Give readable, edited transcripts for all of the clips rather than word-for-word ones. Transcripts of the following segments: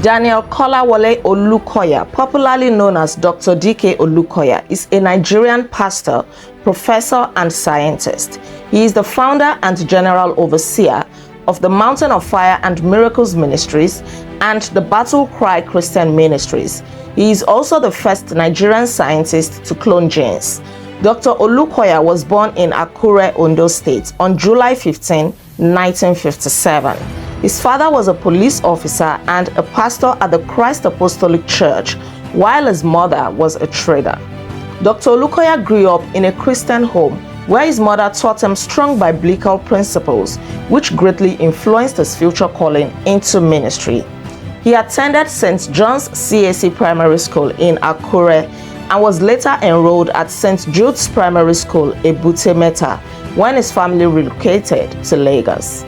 Daniel Kolawole Olukoya, popularly known as Dr. DK Olukoya, is a Nigerian pastor, professor, and scientist. He is the founder and general overseer of the Mountain of Fire and Miracles Ministries and the Battle Cry Christian Ministries. He is also the first Nigerian scientist to clone genes. Dr. Olukoya was born in Akure, Ondo State on July 15, 1957. His father was a police officer and a pastor at the Christ Apostolic Church, while his mother was a trader. Dr. Olukoya grew up in a Christian home where his mother taught him strong biblical principles, which greatly influenced his future calling into ministry. He attended St. John's CAC Primary School in Akure and was later enrolled at St. Jude's Primary School, Ebute Metta, when his family relocated to Lagos.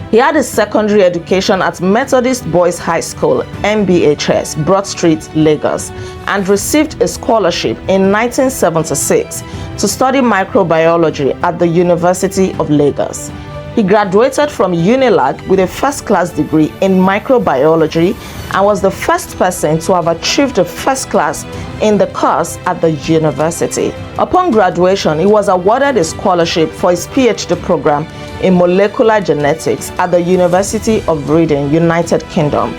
He had his secondary education at Methodist Boys High School, MBHS, Broad Street, Lagos, and received a scholarship in 1976 to study microbiology at the University of Lagos. He graduated from UNILAG with a first-class degree in microbiology and was the first person to have achieved a first class in the course at the university. Upon graduation, he was awarded a scholarship for his PhD program in molecular genetics at the University of Reading, United Kingdom.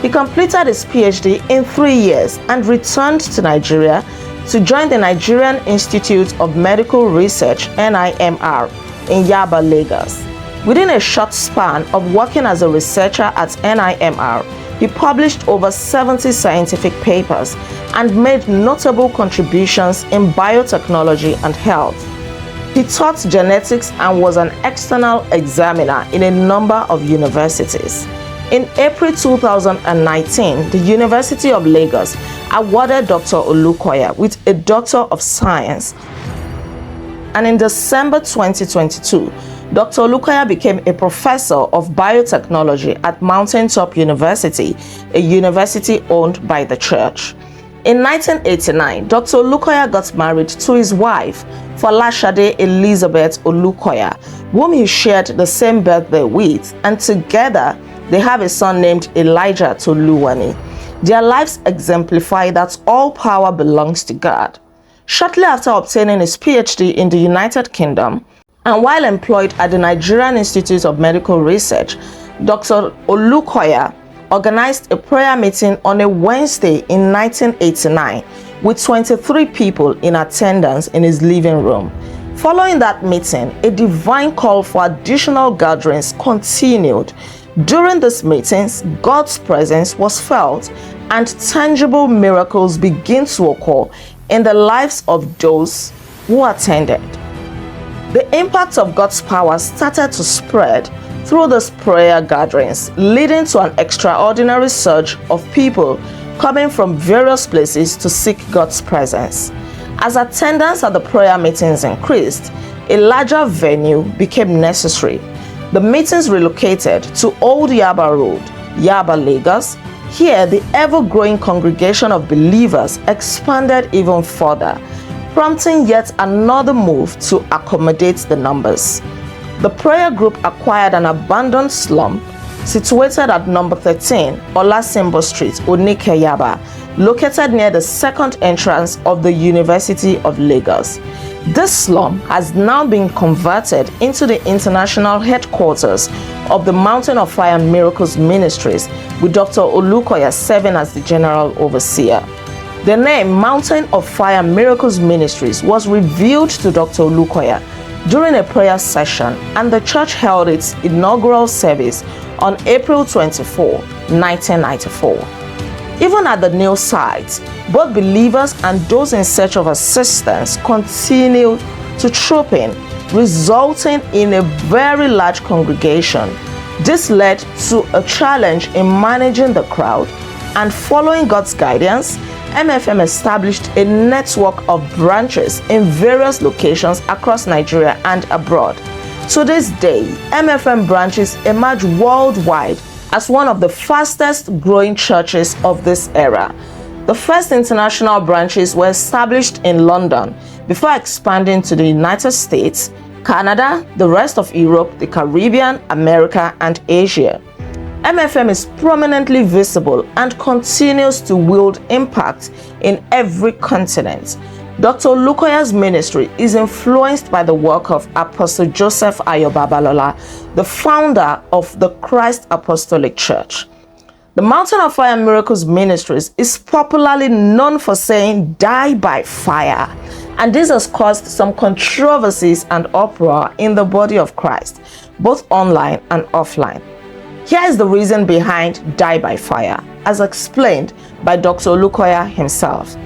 He completed his PhD in 3 years and returned to Nigeria to join the Nigerian Institute of Medical Research, NIMR, in Yaba, Lagos. Within a short span of working as a researcher at NIMR, he published over 70 scientific papers and made notable contributions in biotechnology and health. He taught genetics and was an external examiner in a number of universities. In April 2019, the University of Lagos awarded Dr. Olukoya with a Doctor of Science. And in December 2022, Dr. Olukoya became a professor of biotechnology at Mountaintop University, a university owned by the church. In 1989, Dr. Olukoya got married to his wife, Folashade Elizabeth Olukoya, whom he shared the same birthday with, and together they have a son named Elijah Toluwani. Their lives exemplify that all power belongs to God. Shortly after obtaining his PhD in the United Kingdom, and while employed at the Nigerian Institute of Medical Research, Dr. Olukoya organized a prayer meeting on a Wednesday in 1989 with 23 people in attendance in his living room. Following that meeting, a divine call for additional gatherings continued. During these meetings, God's presence was felt and tangible miracles began to occur in the lives of those who attended. The impact of God's power started to spread through these prayer gatherings, leading to an extraordinary surge of people coming from various places to seek God's presence. As attendance at the prayer meetings increased, a larger venue became necessary. The meetings relocated to Old Yaba Road, Yaba, Lagos. Here, the ever-growing congregation of believers expanded even further, prompting yet another move to accommodate the numbers. The prayer group acquired an abandoned slum situated at number 13 Olasimbo Street, Onike, Yaba, located near the second entrance of the University of Lagos. This slum has now been converted into the international headquarters of the Mountain of Fire and Miracles Ministries, with Dr. Olukoya serving as the general overseer. The name Mountain of Fire and Miracles Ministries was revealed to Dr. Olukoya during a prayer session, and the church held its inaugural service on April 24, 1994. Even at the new site, both believers and those in search of assistance continued to troop in, resulting in a very large congregation. This led to a challenge in managing the crowd, and following God's guidance, MFM established a network of branches in various locations across Nigeria and abroad. To this day, MFM branches emerge worldwide as one of the fastest growing churches of this era. The first international branches were established in London before expanding to the United States, Canada, the rest of Europe, the Caribbean, America, and Asia. MFM is prominently visible and continues to wield impact in every continent. Dr. Olukoya's ministry is influenced by the work of Apostle Joseph Ayo Babalola, the founder of the Christ Apostolic Church. The Mountain of Fire Miracles Ministries is popularly known for saying, "Die by fire," and this has caused some controversies and uproar in the body of Christ, both online and offline. Here is the reason behind "Die by fire," as explained by Dr. Olukoya himself.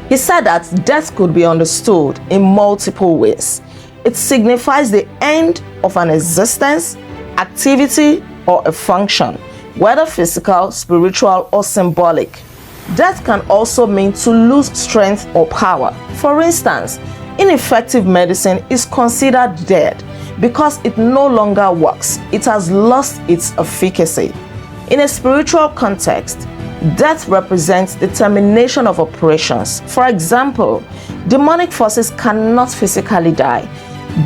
He said that death could be understood in multiple ways. It signifies the end of an existence, activity, or a function, whether physical, spiritual, or symbolic. Death can also mean to lose strength or power. For instance, ineffective medicine is considered dead because it no longer works. It has lost its efficacy. In a spiritual context, death represents the termination of operations. For example, demonic forces cannot physically die,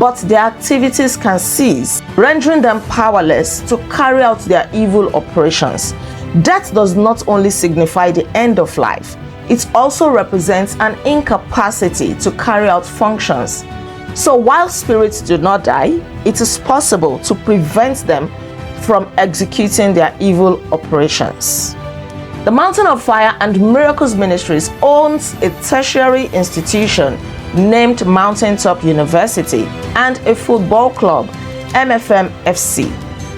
but their activities can cease, rendering them powerless to carry out their evil operations. Death does not only signify the end of life, it also represents an incapacity to carry out functions. So while spirits do not die, it is possible to prevent them from executing their evil operations. The Mountain of Fire and Miracles Ministries owns a tertiary institution named Mountaintop University and a football club, MFM FC.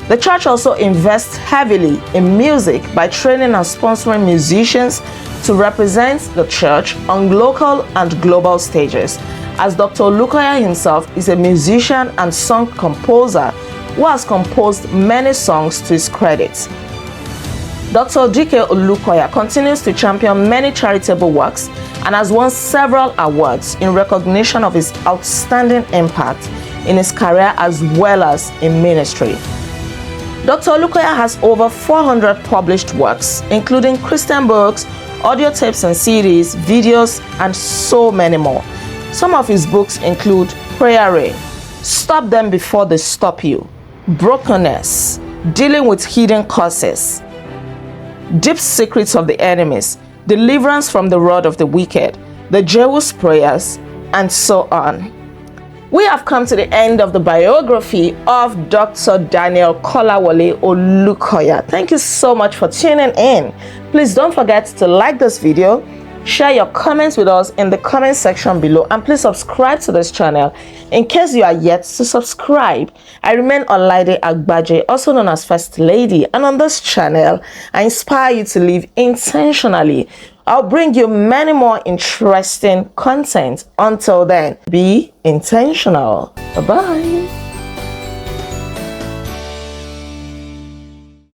The church also invests heavily in music by training and sponsoring musicians to represent the church on local and global stages, as Dr. Olukoya himself is a musician and song composer who has composed many songs to his credit. Dr. DK Olukoya continues to champion many charitable works and has won several awards in recognition of his outstanding impact in his career as well as in ministry. Dr. Olukoya has over 400 published works, including Christian books, audio tapes and CDs, videos, and so many more. Some of his books include Prayer Rain, Stop Them Before They Stop You, Brokenness, Dealing with Hidden Causes, Deep Secrets of the Enemies, Deliverance from the Rod of the Wicked, the Jehus Prayers, and so on. We have come to the end of the biography of Dr. Daniel Kolawole Olukoya. Thank you so much for tuning in. Please don't forget to like this video, share your comments with us in the comment section below, and please subscribe to this channel in case you are yet to subscribe. I remain Olaide Agbaje, also known as First Lady, and on this channel I inspire you to live intentionally. I'll bring you many more interesting content. Until then, be intentional. Bye-bye.